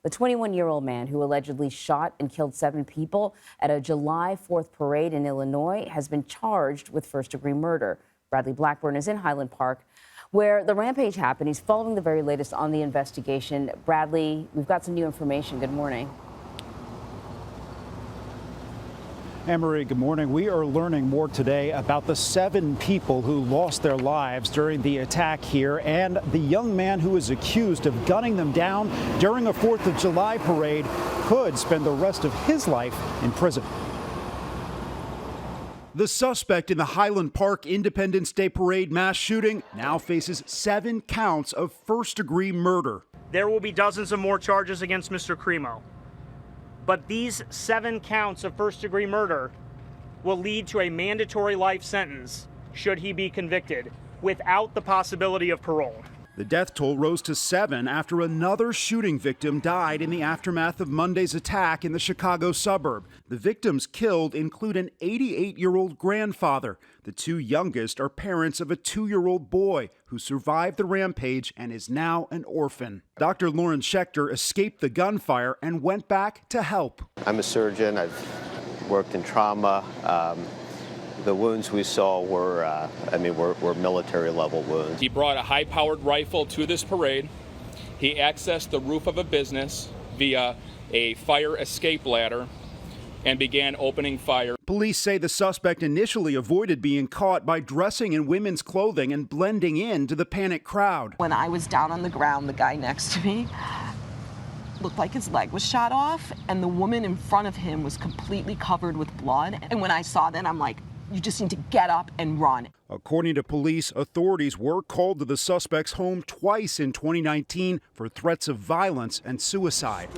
The 21-year-old man who allegedly shot and killed 7 people at a July 4th parade in Illinois has been charged with first-degree murder. Bradley Blackburn is in Highland Park, where the rampage happened. He's following the very latest on the investigation. Bradley, we've got some new information. Good morning. Anne-Marie, good morning. We are learning more today about the 7 people who lost their lives during the attack here and the young man who is accused of gunning them down during a 4th of July parade could spend the rest of his life in prison. The suspect in the Highland Park Independence Day Parade mass shooting now faces 7 counts of first-degree murder. There will be dozens of more charges against Mr. Cremo. But these 7 counts of first-degree murder will lead to a mandatory life sentence should he be convicted, without the possibility of parole. The death toll rose to 7 after another shooting victim died in the aftermath of Monday's attack in the Chicago suburb. The victims killed include an 88-year-old grandfather. The 2 youngest are parents of a 2-year-old boy who survived the rampage and is now an orphan. Dr. Lauren Schechter escaped the gunfire and went back to help. I'm a surgeon. I've worked in trauma. The wounds we saw were military-level wounds. He brought a high-powered rifle to this parade. He accessed the roof of a business via a fire escape ladder and began opening fire. Police say the suspect initially avoided being caught by dressing in women's clothing and blending into the panicked crowd. When I was down on the ground, the guy next to me looked like his leg was shot off, and the woman in front of him was completely covered with blood. And when I saw that, I'm like, you just need to get up and run. According to police, authorities were called to the suspect's home twice in 2019 for threats of violence and suicide.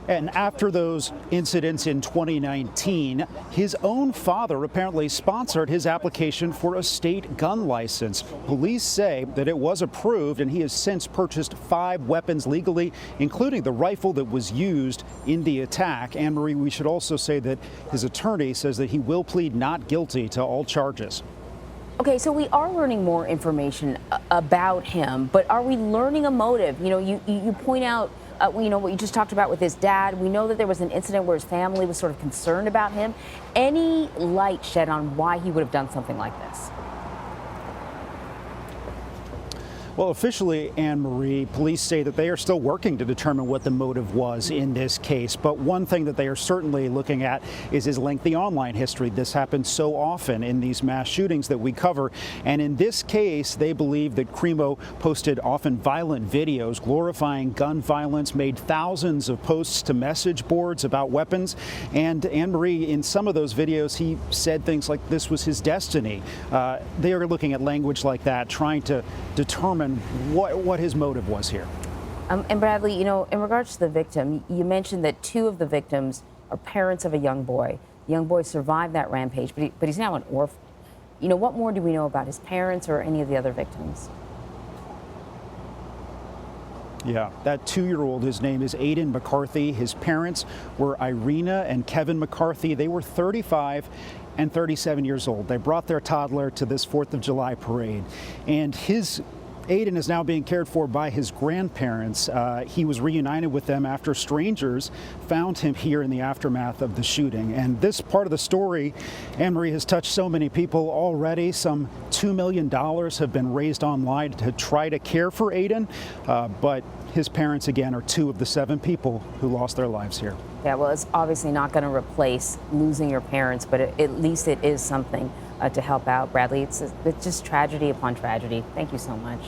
And after those incidents in 2019, his own father apparently sponsored his application for a state gun license. Police say that it was approved, and he has since purchased 5 weapons legally, including the rifle that was used in the attack. Anne-Marie, we should also say that his attorney says that he will plead not guilty to all charges. Okay, so we are learning more information about him, but are we learning a motive? You know, you point out what you just talked about with his dad. We know that there was an incident where his family was sort of concerned about him. Any light shed on why he would have done something like this? Well, officially, Anne-Marie, police say that they are still working to determine what the motive was in this case. But one thing that they are certainly looking at is his lengthy online history. This happens so often in these mass shootings that we cover. And in this case, they believe that Cremo posted often violent videos glorifying gun violence, made thousands of posts to message boards about weapons. And Anne-Marie, in some of those videos, he said things like this was his destiny. They are looking at language like that, trying to determine what his motive was here. And Bradley, you know, in regards to the victim, you mentioned that 2 of the victims are parents of a young boy. The young boy survived that rampage, but he's now an orphan. You know, what more do we know about his parents or any of the other victims? Yeah, that 2-year-old, his name is Aiden McCarthy. His parents were Irina and Kevin McCarthy. They were 35 and 37 years old. They brought their toddler to this 4th of July parade, and Aiden is now being cared for by his grandparents. He was reunited with them after strangers found him here in the aftermath of the shooting. And this part of the story, Anne-Marie, has touched so many people already. Some $2 million have been raised online to try to care for Aiden, but his parents, again, are 2 of the 7 people who lost their lives here. Yeah, well, it's obviously not going to replace losing your parents, but at least it is something to help out. Bradley, it's just tragedy upon tragedy. Thank you so much.